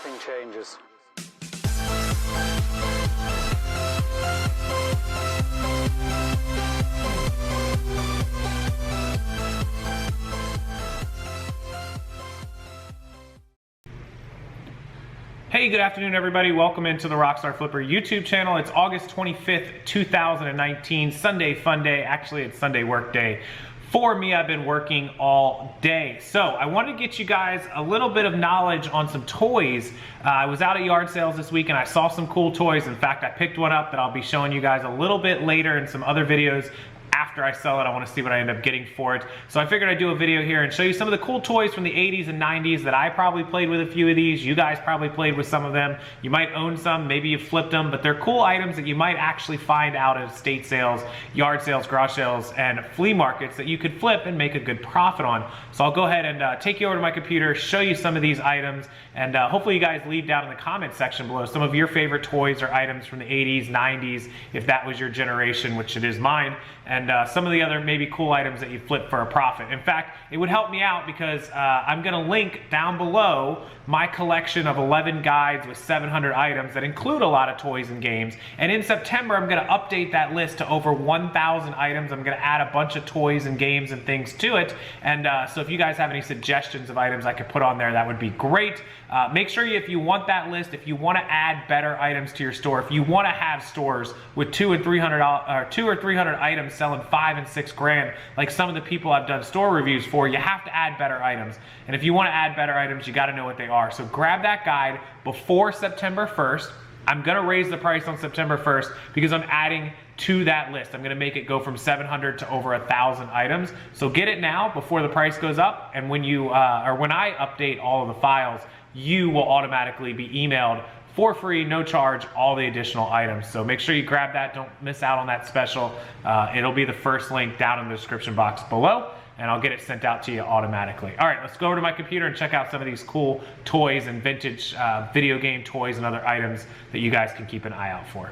everything changes. Hey, good afternoon, everybody. Welcome into the Rockstarflipper YouTube channel. It's August 25th, 2019, Sunday fun day. Actually, it's Sunday work day. For me, I've been working all day. So I wanted to get you guys a little bit of knowledge on some toys. I was out at yard sales this week and I saw some cool toys. In fact, I picked one up that I'll be showing you guys a little bit later in some other videos. After I sell it, I want to see what I end up getting for it. So I figured I'd do a video here and show you some of the cool toys from the 80s and 90s that I probably played with a few of these. You guys probably played with some of them. You might own some, maybe you flipped them, but they're cool items that you might actually find out at estate sales, yard sales, garage sales, and flea markets that you could flip and make a good profit on. So I'll go ahead and take you over to my computer, show you some of these items, and hopefully you guys leave down in the comment section below some of your favorite toys or items from the 80s, 90s, if that was your generation, which it is mine, and some of the other maybe cool items that you flip for a profit. In fact, it would help me out because I'm gonna link down below my collection of 11 guides with 700 items that include a lot of toys and games. And in September, I'm gonna update that list to over 1,000 items. I'm gonna add a bunch of toys and games and things to it. And so if you guys have any suggestions of items I could put on there, that would be great. Make sure if you want that list, if you wanna add better items to your store, if you wanna have stores with 200 or 300 items selling 5 and 6 grand, like some of the people I've done store reviews for, you have to add better items. And if you want to add better items, you got to know what they are. So grab that guide before September 1st. I'm going to raise the price on September 1st because I'm adding to that list. I'm going to make it go from 700 to over 1,000 items. So get it now before the price goes up. And when you or when I update all of the files, you will automatically be emailed for free, no charge, all the additional items. So make sure you grab that. Don't miss out on that special. It'll be the first link down in the description box below, and I'll get it sent out to you automatically. All right, let's go over to my computer and check out some of these cool toys and vintage video game toys and other items that you guys can keep an eye out for.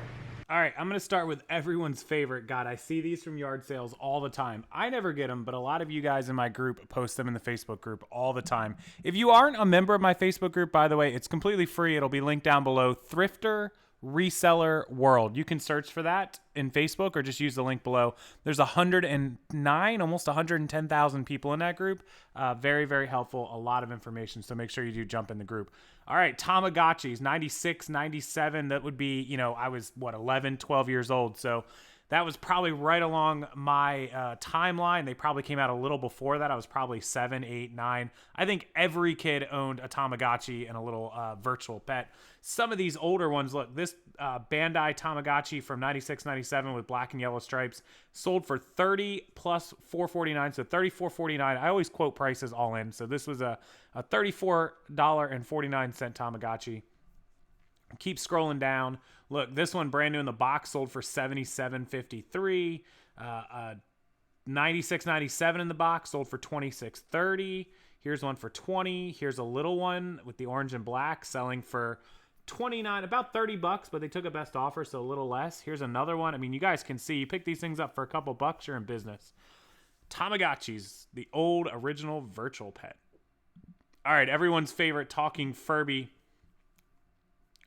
All right, I'm gonna start with everyone's favorite. God, I see these from yard sales all the time. I never get them, but a lot of you guys in my group post them in the Facebook group all the time. If you aren't a member of my Facebook group, by the way, it's completely free. It'll be linked down below. Thrifter Reseller World. You can search for that in Facebook or just use the link below. There's 109, almost 110,000 people in that group. Very, very helpful. A lot of information. So make sure you do jump in the group. All right, Tamagotchis, 96, 97. That would be, you know, I was, what, 11, 12 years old. So that was probably right along my timeline. They probably came out a little before that. I was probably 7, 8, 9. I think every kid owned a Tamagotchi and a little virtual pet. Some of these older ones, look, this Bandai Tamagotchi from 96, 97 with black and yellow stripes sold for 30 plus $4.49, so $34.49. I always quote prices all in. So this was a $34.49 Tamagotchi. Keep scrolling down. Look, this one brand new in the box sold for $77.53. 96.97 in the box sold for $26.30. Here's one for $20. Here's a little one with the orange and black selling for $29, about $30, but they took a best offer, so a little less. Here's another one. I mean, you guys can see, you pick these things up for a couple bucks, you're in business. Tamagotchis, the old original virtual pet. All right, everyone's favorite talking Furby.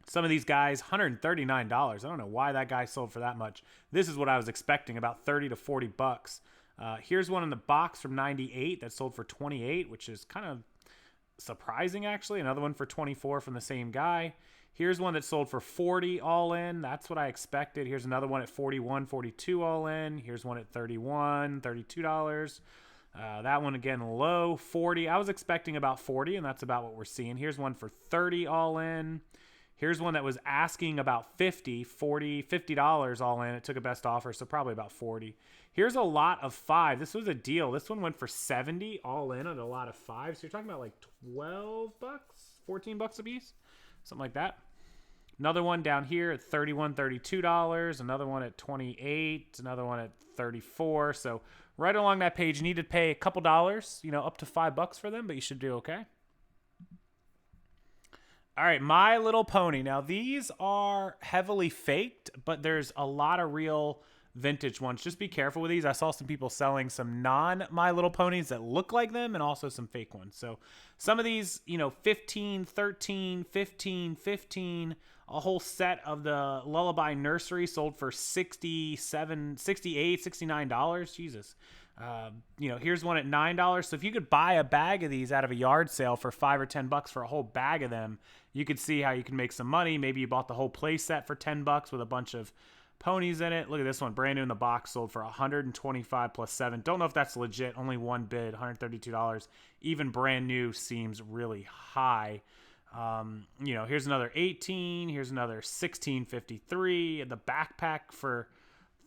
Some of these guys, $139. I don't know why that guy sold for that much. This is what I was expecting, about 30 to 40 bucks. Here's one in the box from 98 that sold for 28, which is kind of surprising, actually. Another one for 24 from the same guy. Here's one that sold for 40 all in. That's what I expected. Here's another one at 41, 42 all in. Here's one at 31, $32. That one again low, 40. I was expecting about 40, and that's about what we're seeing. Here's one for 30 all in. Here's one that was asking about $50 all in. It took a best offer, so probably about 40. Here's a lot of 5. This was a deal. This one went for 70 all in on a lot of 5. So you're talking about like 12 bucks, 14 bucks a piece, something like that. Another one down here at $31, $32. Another one at 28. Another one at 34. So right along that page, you need to pay a couple dollars, you know, up to $5 for them, but you should do okay. All right, My Little Pony. Now, these are heavily faked, but there's a lot of real vintage ones. Just be careful with these. I saw some people selling some non My Little Ponies that look like them and also some fake ones. So some of these, 15, 13, 15, 15, a whole set of the Lullaby Nursery sold for $67, $68, $69. Jesus. Here's one at $9. So if you could buy a bag of these out of a yard sale for $5 or $10 for a whole bag of them, you could see how you can make some money. Maybe you bought the whole play set for $10 with a bunch of ponies in it. Look at this one, brand new in the box, sold for $125 plus 7. Don't know if that's legit. Only one bid, $132. Even brand new seems really high. Here's another 18. Here's another 1653. The backpack for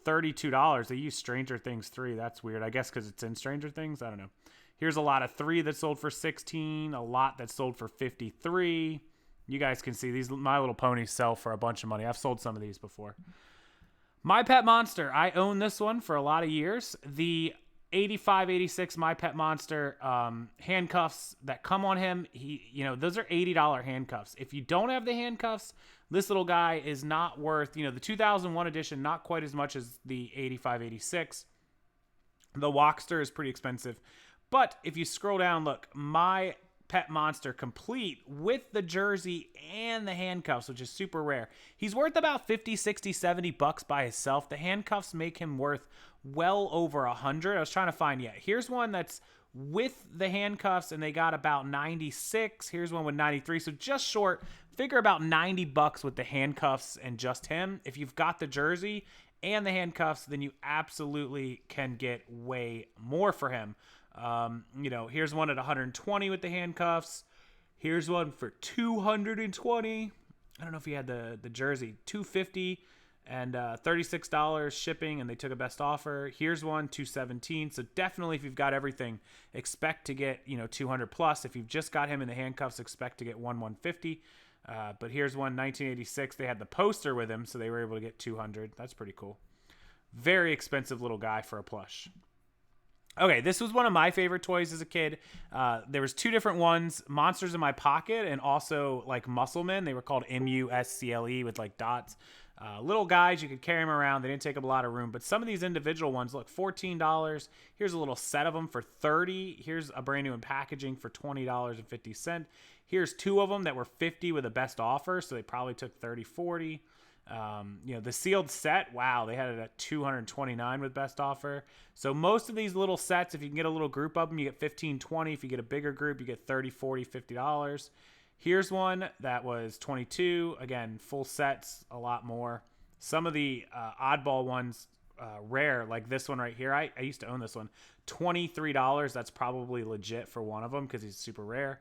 $32. They use Stranger Things 3. That's weird. I guess because it's in Stranger Things. I don't know. Here's a lot of 3 that sold for 16. A lot that sold for 53. You guys can see these My Little Ponies sell for a bunch of money. I've sold some of these before. My Pet Monster. I own this one for a lot of years. The 85, 86 My Pet Monster handcuffs that come on him. Those are $80 handcuffs. If you don't have the handcuffs, this little guy is not worth, the 2001 edition, not quite as much as the 85, 86. The Rockstar is pretty expensive. But if you scroll down, look, My Pet Monster complete with the jersey and the handcuffs, which is super rare. He's worth about 50, 60, 70 bucks by himself. The handcuffs make him worth well over 100. I was trying to find, here's one that's with the handcuffs and they got about 96. Here's one with 93. So just short, figure about 90 bucks with the handcuffs and just him. If you've got the jersey and the handcuffs, then you absolutely can get way more for him. Here's one at 120 with the handcuffs. Here's one for 220. I don't know if he had the jersey. 250 and $36 shipping, and they took a best offer. Here's one, 217. So definitely, if you've got everything, expect to get 200 plus. If you've just got him in the handcuffs, expect to get 150. But here's one, 1986. They had the poster with him, so they were able to get 200. That's pretty cool. Very expensive little guy for a plush. Okay, this was one of my favorite toys as a kid. There was 2 different ones, Monsters in My Pocket and also like Musclemen. They were called MUSCLE with like dots. Little guys, you could carry them around. They didn't take up a lot of room, but some of these individual ones, look, $14. Here's a little set of them for $30. Here's a brand new in packaging for $20.50. Here's 2 of them that were $50 with a best offer, so they probably took $30, $40. The sealed set, wow, they had it at $229 with best offer. So most of these little sets, if you can get a little group of them, you get $15, $20. If you get a bigger group, you get $30, $40, $50. Here's one that was $22. Again, full sets, a lot more. Some of the oddball ones, rare, like this one right here. I used to own this one. $23. That's probably legit for one of them because he's super rare.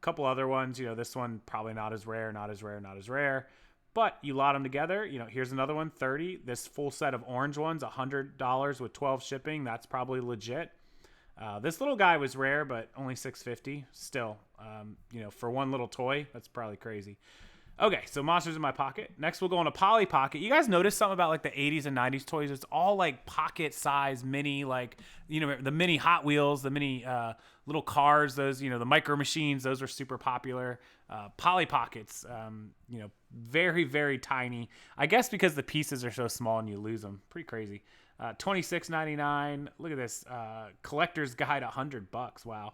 Couple other ones, this one probably not as rare, not as rare, not as rare. But you lot them together, here's another one, $30. This full set of orange ones, $100 with 12 shipping. That's probably legit. This little guy was rare, but only $650. Still, for one little toy, that's probably crazy. Okay, so Monsters in My Pocket. Next, we'll go on a Polly Pocket. You guys notice something about like the 80s and 90s toys? It's all like pocket size mini, like, the mini Hot Wheels, the mini little cars, those, the Micro Machines, those were super popular. Polly Pockets, very, very tiny. I guess because the pieces are so small and you lose them. Pretty crazy. $26.99. Look at this. Collector's Guide, $100. Wow.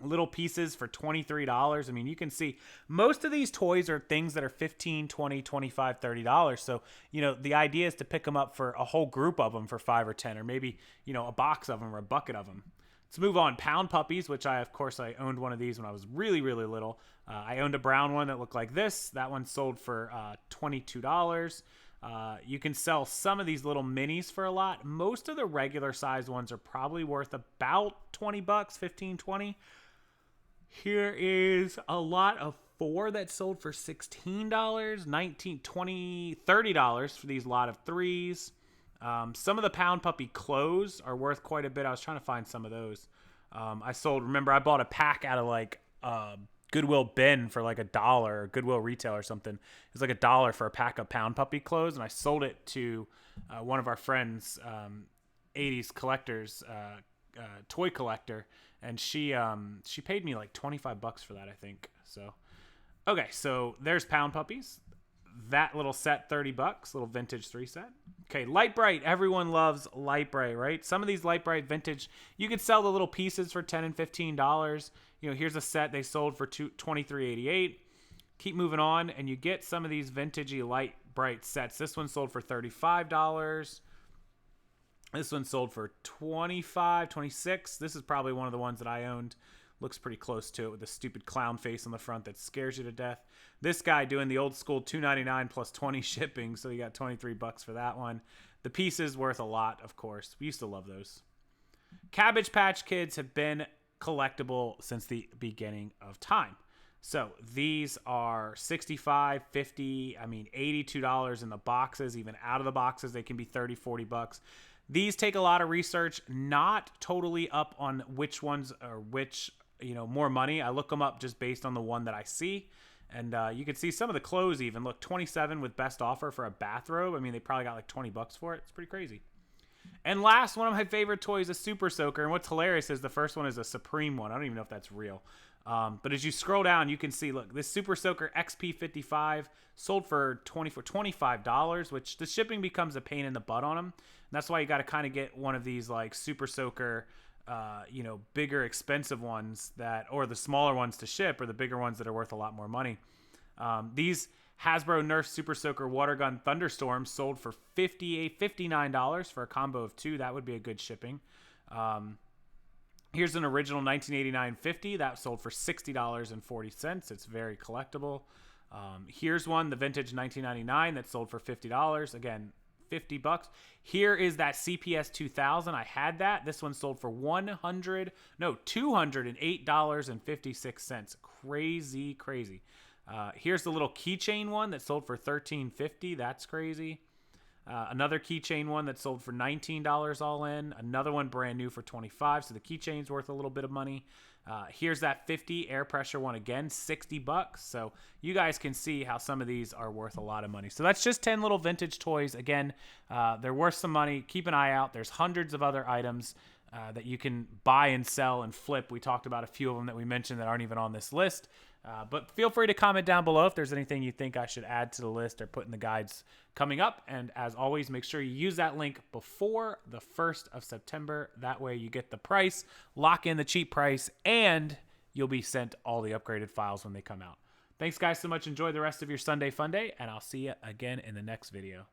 Little pieces for $23. I mean, you can see most of these toys are things that are $15, $20, $25, $30. So, the idea is to pick them up for a whole group of them for $5 or $10, or maybe, a box of them or a bucket of them. Let's move on. Pound Puppies, which I owned one of these when I was really, really little. I owned a brown one that looked like this. That one sold for $22. You can sell some of these little minis for a lot. Most of the regular size ones are probably worth about $20, 15, 20. Here is a lot of 4 that sold for $16, $19, $20, $30 for these lot of 3s. Some of the Pound Puppy clothes are worth quite a bit. I was trying to find some of those. I bought a pack out of like Goodwill bin for like $1, or Goodwill Retail or something. It's like $1 for a pack of Pound Puppy clothes, and I sold it to one of our friends, 80's collectors, toy collector, and she paid me like $25 for that, I think. So, okay, so there's Pound Puppies. that little set, 30 bucks, little vintage 3 set. Okay, Light Bright. Everyone loves Light Bright, right? Some of these Light Bright vintage, you could sell the little pieces for $10 and $15. You know, here's a set they sold for $23.88. Keep moving on, and you get some of these vintagey Light Bright sets. This one sold for $35. This one sold for $25, $26. This is probably one of the ones that I owned. Looks pretty close to it with the stupid clown face on the front that scares you to death. This guy doing the old school $2.99 plus 20 shipping, so you got 23 bucks for that one. The piece is worth a lot, of course. We used to love those. Cabbage Patch Kids have been collectible since the beginning of time. So these are $65, $50, I mean $82 in the boxes. Even out of the boxes, they can be $30, $40. These take a lot of research, not totally up on which ones are which, you know, more money. I look them up just based on the one that I see. And you can see some of the clothes even. Look, 27 with best offer for a bathrobe. I mean, they probably got like 20 bucks for it. It's pretty crazy. And last, one of my favorite toys, a Super Soaker. And what's hilarious is the first one is a Supreme one. I don't even know if that's real. But as you scroll down, you can see, look, this Super Soaker XP55 sold for $25, which the shipping becomes a pain in the butt on them. And that's why you got to kind of get one of these like Super Soaker, you know, bigger, expensive ones that, or the smaller ones to ship, or the bigger ones that are worth a lot more money. These Hasbro Nerf Super Soaker Water Gun Thunderstorm sold for $59 for a combo of 2. That would be a good shipping. Here's an original 1989 50 that sold for $60.40. It's very collectible. Here's one, the vintage 1999 that sold for $50. Again, 50 bucks. Here is that CPS 2000. I had that. This one sold for $208.56. Crazy, crazy. Here's the little keychain one that sold for $13.50. That's crazy. Another keychain one that sold for $19 all in. Another one brand new for $25. So the keychain's worth a little bit of money. Here's that 50 air pressure one again, 60 bucks. So you guys can see how some of these are worth a lot of money. So that's just 10 little vintage toys. Again, they're worth some money. Keep an eye out. There's hundreds of other items that you can buy and sell and flip. We talked about a few of them that we mentioned that aren't even on this list. But feel free to comment down below if there's anything you think I should add to the list or put in the guides coming up. And as always, make sure you use that link before the 1st of September. That way you get the price, lock in the cheap price, and you'll be sent all the upgraded files when they come out. Thanks, guys, so much. Enjoy the rest of your Sunday Fun Day, and I'll see you again in the next video.